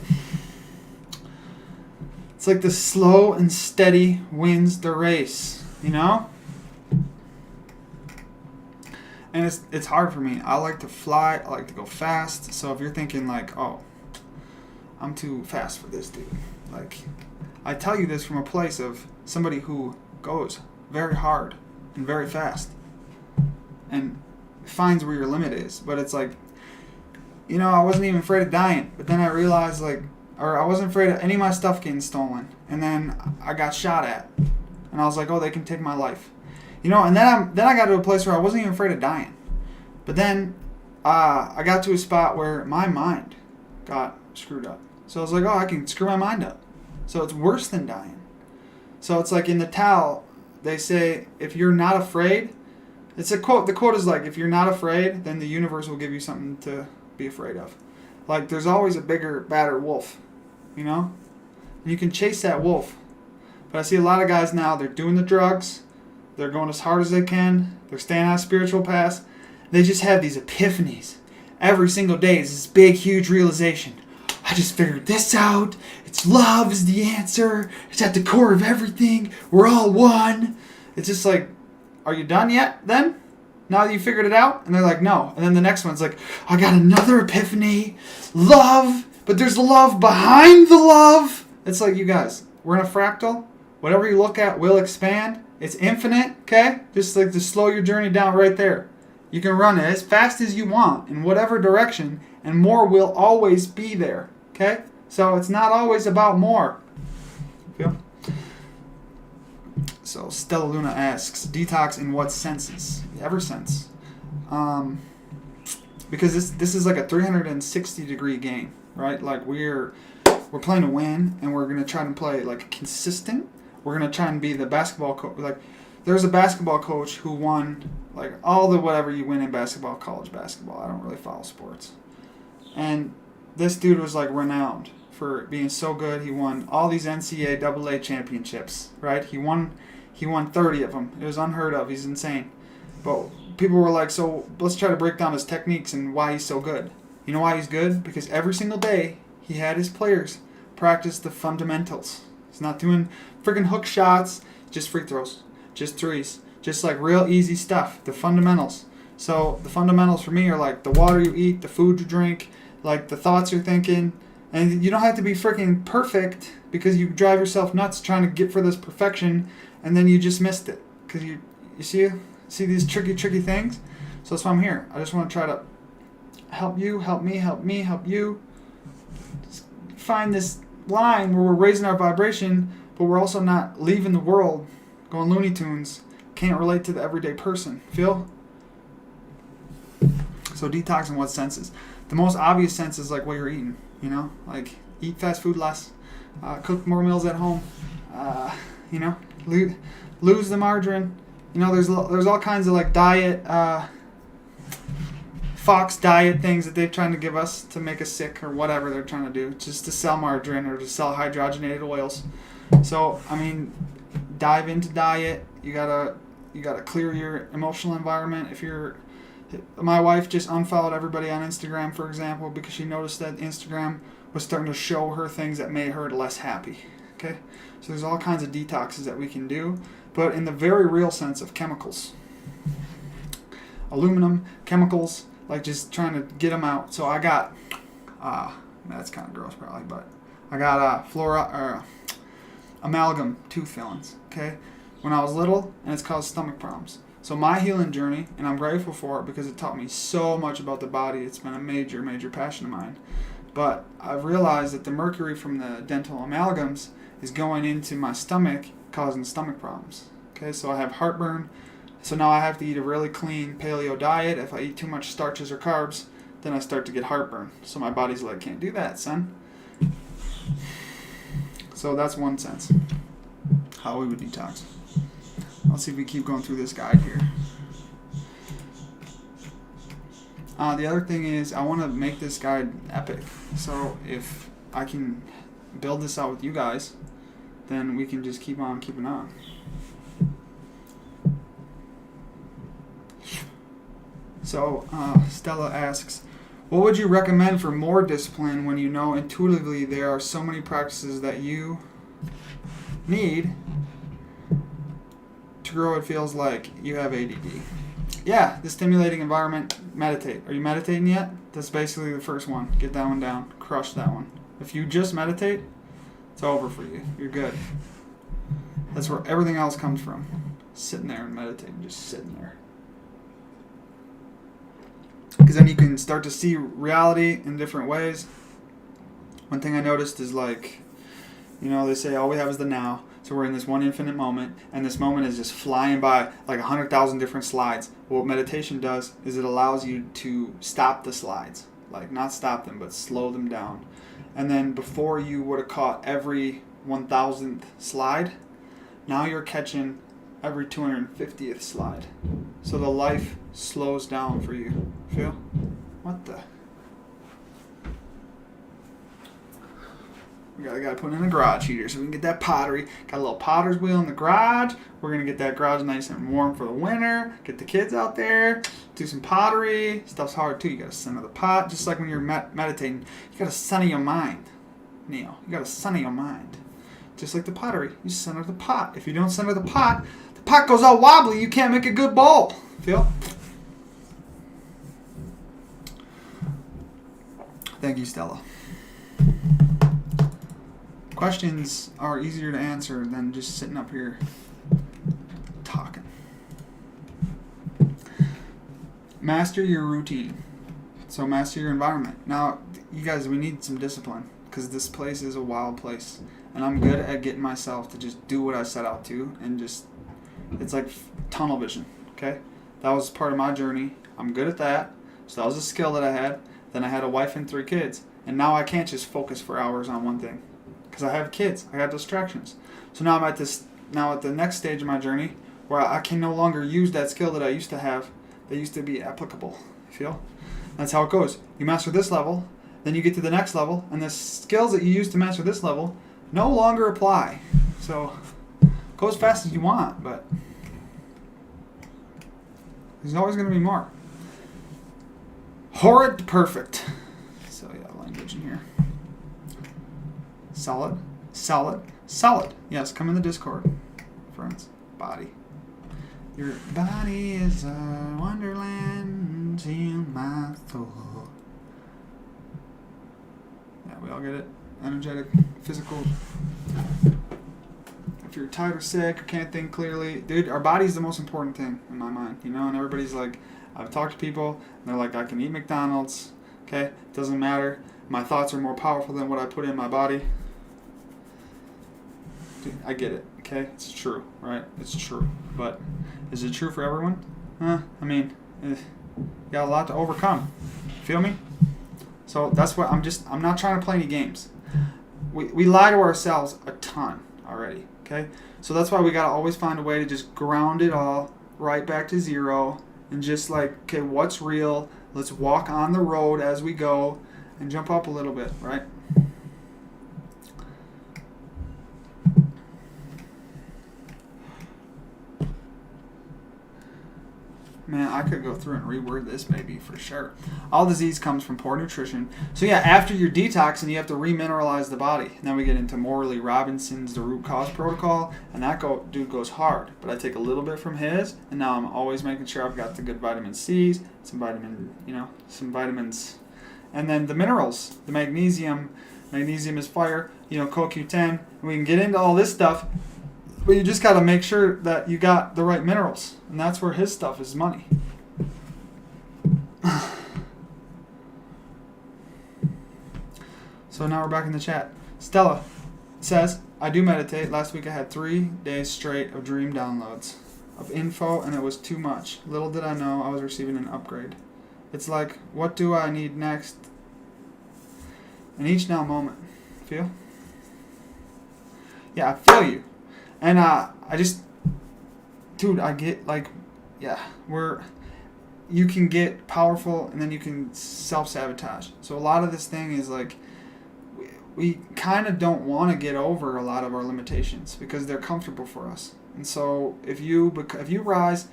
it's like the slow and steady wins the race, And it's hard for me. I like to fly. I like to go fast. So if you're thinking like, oh, I'm too fast for this, dude. Like, I tell you this from a place of somebody who goes very hard and very fast and finds where your limit is. But it's like, I wasn't even afraid of dying. But then I realized, I wasn't afraid of any of my stuff getting stolen. And then I got shot at. And I was like, oh, they can take my life. And then I got to a place where I wasn't even afraid of dying. But then I got to a spot where my mind got screwed up. So I was like, oh, I can screw my mind up. So it's worse than dying. So it's like in the Tao, they say, if you're not afraid, it's a quote. The quote is like, if you're not afraid, then the universe will give you something to be afraid of. Like, there's always a bigger, badder wolf, And you can chase that wolf. But I see a lot of guys now, they're doing the drugs. They're going as hard as they can. They're staying on spiritual paths. They just have these epiphanies. Every single day is this big, huge realization. I just figured this out. It's love is the answer. It's at the core of everything. We're all one. It's just like, are you done yet then? Now that you figured it out? And they're like, no. And then the next one's like, I got another epiphany. Love. But there's love behind the love. It's like, you guys, we're in a fractal. Whatever you look at will expand. It's infinite, okay? Just like to slow your journey down right there. You can run it as fast as you want in whatever direction, and more will always be there, okay? So it's not always about more. Feel? So Stella Luna asks, detox in what senses? Every sense. Because this is like a 360-degree game, right? Like we're playing to win, and we're going to try and play like consistent. We're going to try and be the basketball coach. Like there's a basketball coach who won like all the whatever you win in basketball, college basketball. I don't really follow sports. And this dude was like renowned for being so good. He won all these NCAA AA championships, right? He won 30 of them. It was unheard of. He's insane. But people were like, so let's try to break down his techniques and why he's so good. You know why he's good? Because every single day he had his players practice the fundamentals. He's not doing freaking hook shots, just free throws, just threes, just like real easy stuff, the fundamentals. So the fundamentals for me are like the water you eat, the food you drink, like the thoughts you're thinking. And you don't have to be freaking perfect because you drive yourself nuts trying to get for this perfection, and then you just missed it. Because you see these tricky things? So that's why I'm here. I just want to try to help you, help me, help you. Just find this line where we're raising our vibration, but we're also not leaving the world, going Looney Tunes, can't relate to the everyday person. Feel? So detox in what senses? The most obvious sense is like what you're eating, you know? Like eat fast food less, cook more meals at home, you know? Lose the margarine. You know, there's all kinds of like diet, Fox diet things that they're trying to give us to make us sick or whatever they're trying to do, just to sell margarine or to sell hydrogenated oils. So, I mean, dive into diet. You gotta clear your emotional environment. My wife just unfollowed everybody on Instagram, for example, because she noticed that Instagram was starting to show her things that made her less happy. Okay, so there's all kinds of detoxes that we can do, but in the very real sense of chemicals, aluminum chemicals. Like just trying to get them out. So I got, that's kind of gross probably, but I got amalgam tooth fillings, okay? When I was little, and it's caused stomach problems. So my healing journey, and I'm grateful for it because it taught me so much about the body. It's been a major, major passion of mine. But I've realized that the mercury from the dental amalgams is going into my stomach, causing stomach problems. Okay, so I have heartburn. So now I have to eat a really clean paleo diet. If I eat too much starches or carbs, then I start to get heartburn. So my body's like, can't do that, son. So that's one sense. How we would detox. Let's see if we keep going through this guide here. The other thing is I want to make this guide epic. So if I can build this out with you guys, then we can just keep on keeping on. So Stella asks, what would you recommend for more discipline when you know intuitively there are so many practices that you need to grow? It feels like you have ADD. Yeah, the stimulating environment, meditate. Are you meditating yet? That's basically the first one. Get that one down. Crush that one. If you just meditate, it's over for you. You're good. That's where everything else comes from. Sitting there and meditating, just sitting there. Because then you can start to see reality in different ways. One thing I noticed is like, you know, they say all we have is the now. So we're in this one infinite moment, and this moment is just flying by like 100,000 different slides. What meditation does is it allows you to stop the slides. Like not stop them, but slow them down. And then before you would have caught every 1,000th slide, now you're catching every 250th slide. So the life slows down for you. Feel? What the? We got to put in a garage heater so we can get that pottery. Got a little potter's wheel in the garage. We're going to get that garage nice and warm for the winter. Get the kids out there. Do some pottery. Stuff's hard too. You got to center the pot. Just like when you're meditating, you got to center your mind. Neil, you got to center your mind. Just like the pottery. You center the pot. If you don't center the pot goes all wobbly. You can't make a good bowl. Feel? Thank you, Stella. Questions are easier to answer than just sitting up here Master your routine. So master your environment. Now, you guys, we need some discipline because this place is a wild place. And I'm good at getting myself to just do what I set out to and just, it's like tunnel vision, okay? That was part of my journey. I'm good at that. So that was a skill that I had. Then I had a wife and 3 kids. And now I can't just focus for hours on one thing because I have kids. I got distractions. So now I'm at the next stage of my journey where I can no longer use that skill that I used to have that used to be applicable. You feel? That's how it goes. You master this level, then you get to the next level, and the skills that you used to master this level no longer apply. So go as fast as you want, but there's always going to be more. Horrid to perfect. So yeah, language in here. Solid, solid, solid. Yes, come in the Discord, friends. Body. Your body is a wonderland in my soul. Yeah, we all get it. Energetic, physical. If you're tired or sick or can't think clearly, dude, our body's the most important thing in my mind, you know. And everybody's like, I've talked to people, and they're like, I can eat McDonald's, okay, doesn't matter. My thoughts are more powerful than what I put in my body. Dude, I get it, okay? It's true, right? It's true, but is it true for everyone? I mean, you got a lot to overcome. Feel me? So that's what I'm not trying to play any games. We lie to ourselves a ton already, okay? So that's why we got to always find a way to just ground it all right back to zero and just like, okay, what's real? Let's walk on the road as we go and jump up a little bit, right? Man, I could go through and reword this maybe for sure. All disease comes from poor nutrition. So yeah, after your detoxing, you have to remineralize the body. And then we get into Morley Robinson's The Root Cause Protocol, and that dude goes hard. But I take a little bit from his, and now I'm always making sure I've got the good vitamin C's, some vitamins, and then the minerals, the magnesium. Magnesium is fire. CoQ10. And we can get into all this stuff. But you just got to make sure that you got the right minerals. And that's where his stuff is money. So now we're back in the chat. Stella says, I do meditate. Last week I had 3 days straight of dream downloads of info, and it was too much. Little did I know I was receiving an upgrade. It's like, what do I need next? In each now moment. Feel? Yeah, I feel you. And I just, dude, I get like, yeah, you can get powerful and then you can self-sabotage. So a lot of this thing is like, we kind of don't want to get over a lot of our limitations because they're comfortable for us. And so if you rise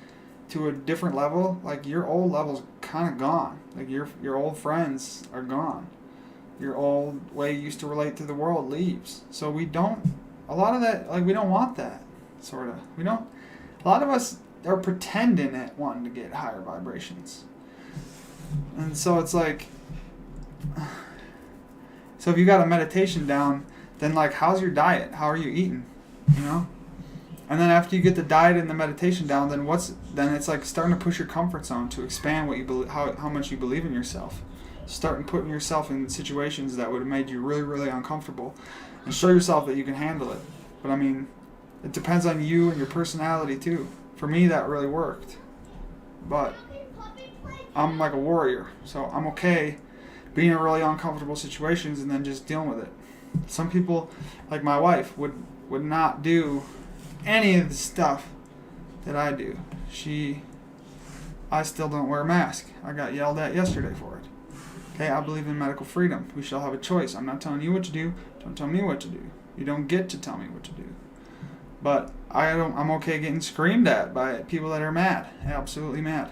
to a different level, like your old level's kind of gone. Like your old friends are gone. Your old way you used to relate to the world leaves. So we don't. A lot of that, like, we don't want that, sort of. A lot of us are pretending at wanting to get higher vibrations. And so it's like, so if you got a meditation down, then, like, how's your diet? How are you eating? And then after you get the diet and the meditation down, then it's like starting to push your comfort zone to expand what you believe, how much you believe in yourself. Starting putting yourself in situations that would have made you really, really uncomfortable. And show yourself that you can handle it. But I mean, it depends on you and your personality too. For me, that really worked. But I'm like a warrior, so I'm okay being in really uncomfortable situations and then just dealing with it. Some people, like my wife, would not do any of the stuff that I do. I still don't wear a mask. I got yelled at yesterday for it. Okay, I believe in medical freedom. We shall have a choice. I'm not telling you what to do. Don't tell me what to do. You don't get to tell me what to do. But I'm okay getting screamed at by people that are mad. Absolutely mad.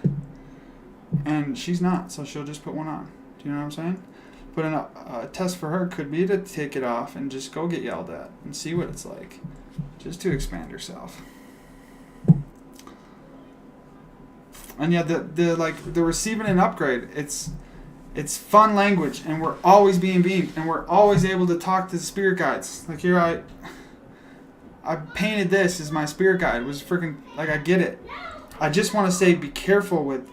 And she's not, so she'll just put one on. Do you know what I'm saying? But a test for her could be to take it off and just go get yelled at and see what it's like. Just to expand herself. And yeah, the receiving an upgrade, it's fun language, and we're always being beamed, and we're always able to talk to the spirit guides. Like here, I painted this as my spirit guide. It was freaking, like, I get it. I just want to say be careful with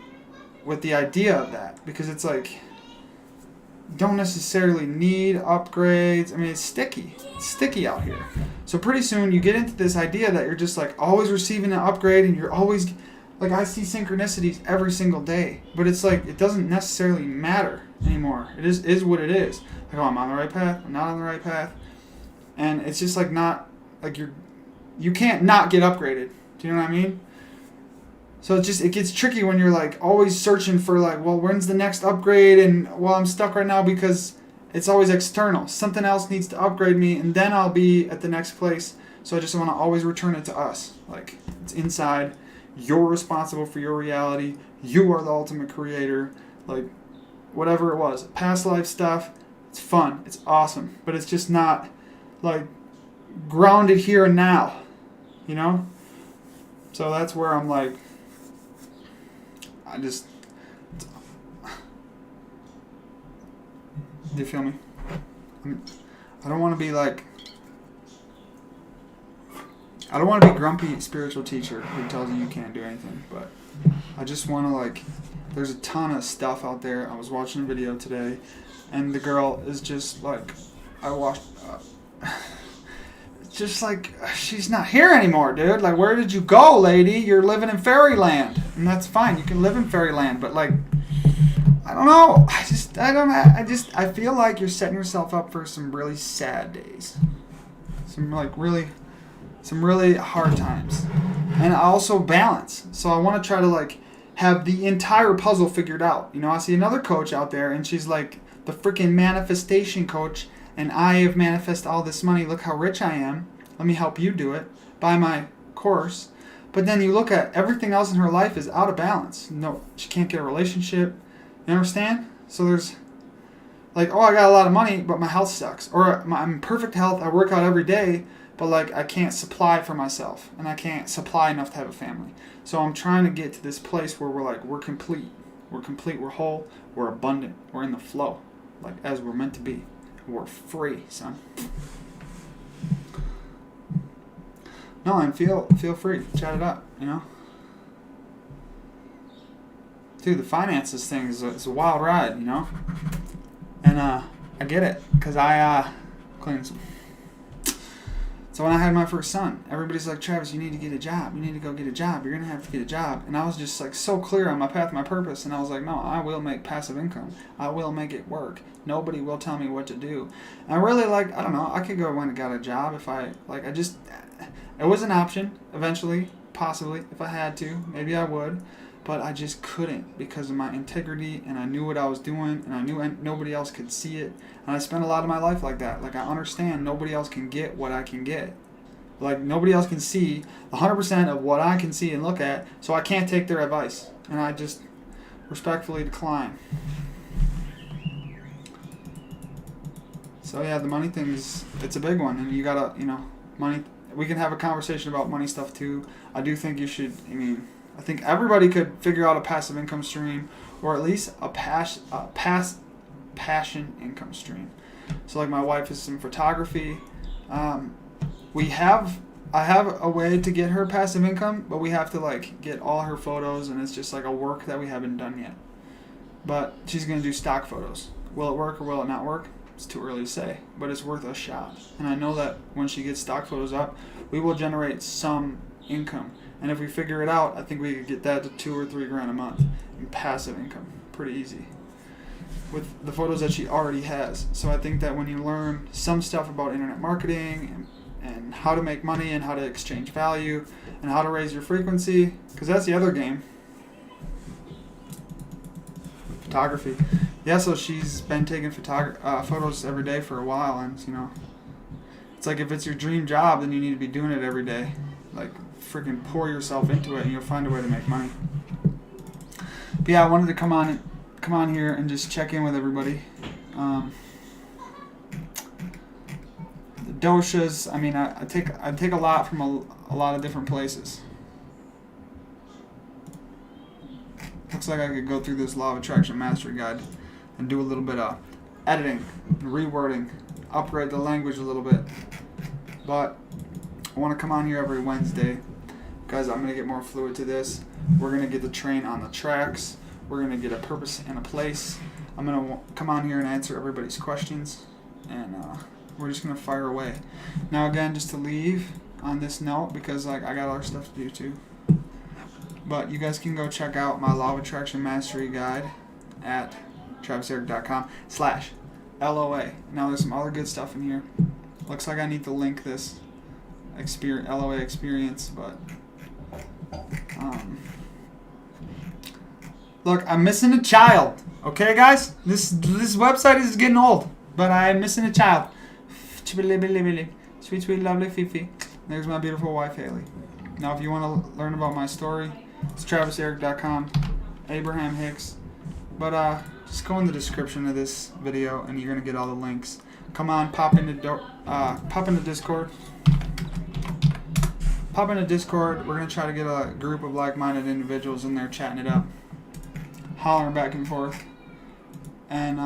with the idea of that, because it's like, you don't necessarily need upgrades. I mean, it's sticky. It's sticky out here. So pretty soon you get into this idea that you're just like always receiving an upgrade, and you're always, like, I see synchronicities every single day, but it's like, it doesn't necessarily matter anymore. It is what it is. Like, oh, I'm on the right path, I'm not on the right path. And it's just like, not, like, you can't not get upgraded. Do you know what I mean? So it gets tricky when you're like always searching for, like, well, when's the next upgrade? And, well, I'm stuck right now because it's always external. Something else needs to upgrade me, and then I'll be at the next place. So I just want to always return it to us. Like, it's inside. You're responsible for your reality. You are the ultimate creator. Like, whatever it was. Past life stuff, it's fun. It's awesome. But it's just not, like, grounded here and now. You know? So that's where I'm like, do you feel me? I don't want to be like, I don't want to be grumpy spiritual teacher who tells you can't do anything, but I just want to, like, there's a ton of stuff out there. I was watching a video today, and the girl is just like, I watched, just like, she's not here anymore, dude. Like, where did you go, lady? You're living in fairyland, and that's fine. You can live in fairyland, but, like, I don't know. I feel like you're setting yourself up for some really sad days. Some really hard times. And also balance. So I want to try to, like, have the entire puzzle figured out. You know, I see another coach out there, and she's like the freaking manifestation coach, and I have manifested all this money. Look how rich I am. Let me help you do it. Buy my course. But then you look at everything else in her life is out of balance. No, she can't get a relationship. You understand? So there's, like, oh, I got a lot of money, but my health sucks. Or I'm in perfect health. I work out every day, but, like, I can't supply for myself, and I can't supply enough to have a family. So I'm trying to get to this place where we're like, we're complete. We're complete. We're whole. We're abundant. We're in the flow, like, as we're meant to be. We're free, son. No, and feel free. Chat it up, you know? Dude, the finances thing is a wild ride, you know? And I get it, because I cleaned some. So when I had my first son, everybody's like, Travis, you need to get a job. You need to go get a job. You're going to have to get a job. And I was just, like, so clear on my path, my purpose. And I was like, no, I will make passive income. I will make it work. Nobody will tell me what to do. And I really, like, I don't know, I could go when I got a job if I, like, it was an option eventually, possibly, if I had to. Maybe I would. But I just couldn't because of my integrity, and I knew what I was doing, and I knew nobody else could see it. And I spent a lot of my life like that. Like, I understand nobody else can get what I can get. Like, nobody else can see 100% of what I can see and look at, so I can't take their advice. And I just respectfully decline. So, yeah, the money thing it's a big one, and you gotta, you know, money. We can have a conversation about money stuff, too. I do think you should, I think everybody could figure out a passive income stream, or at least a passion income stream. So, like, my wife is in photography. I have a way to get her passive income, but we have to, like, get all her photos, and it's just like a work that we haven't done yet. But she's going to do stock photos. Will it work or will it not work? It's too early to say, but it's worth a shot. And I know that when she gets stock photos up, we will generate some income. And if we figure it out, I think we could get that to $2 or $3 grand a month in passive income. Pretty easy. With the photos that she already has. So I think that when you learn some stuff about internet marketing and how to make money and how to exchange value and how to raise your frequency, because that's the other game. Photography. Yeah, so she's been taking photos every day for a while, and, you know, it's like if it's your dream job, then you need to be doing it every day. Like, freaking pour yourself into it, and you'll find a way to make money. But yeah, I wanted to come on here and just check in with everybody. The doshas, I take a lot from a lot of different places. Looks like I could go through this Law of Attraction Mastery Guide and do a little bit of editing, rewording, upgrade the language a little bit. But I want to come on here every Wednesday because I'm going to get more fluid to this. We're going to get the train on the tracks. We're going to get a purpose and a place. I'm going to come on here and answer everybody's questions. And we're just going to fire away. Now, again, just to leave on this note, because like I got other stuff to do too. But you guys can go check out my Law of Attraction Mastery Guide at traviseric.com/LOA. Now, there's some other good stuff in here. Looks like I need to link this LOA experience, but look, I'm missing a child. Okay, guys, this website is getting old, but I'm missing a child. Sweet, sweet, lovely Fifi. There's my beautiful wife, Haley. Now, if you want to learn about my story, it's traviseric.com, Abraham Hicks. But just go in the description of this video, and you're gonna get all the links. Come on, pop into Discord. Pop into Discord. We're gonna try to get a group of like-minded individuals in there chatting it up, hollering back and forth, and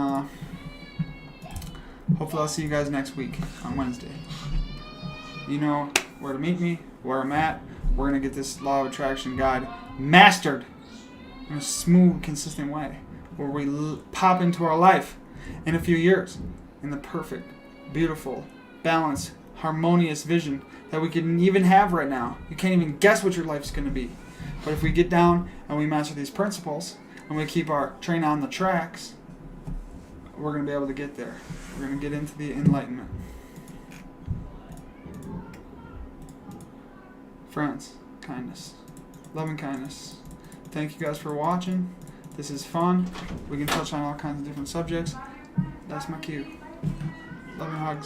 hopefully I'll see you guys next week on Wednesday. You know where to meet me, where I'm at. We're gonna get this Law of Attraction guide mastered in a smooth, consistent way, where we pop into our life in a few years in the perfect, beautiful, balanced, harmonious vision that we can even have right now. You can't even guess what your life's going to be. But if we get down and we master these principles and we keep our train on the tracks, we're going to be able to get there. We're going to get into the enlightenment. Friends, kindness, loving kindness. Thank you guys for watching. This is fun. We can touch on all kinds of different subjects. That's my cue. Love and hugs.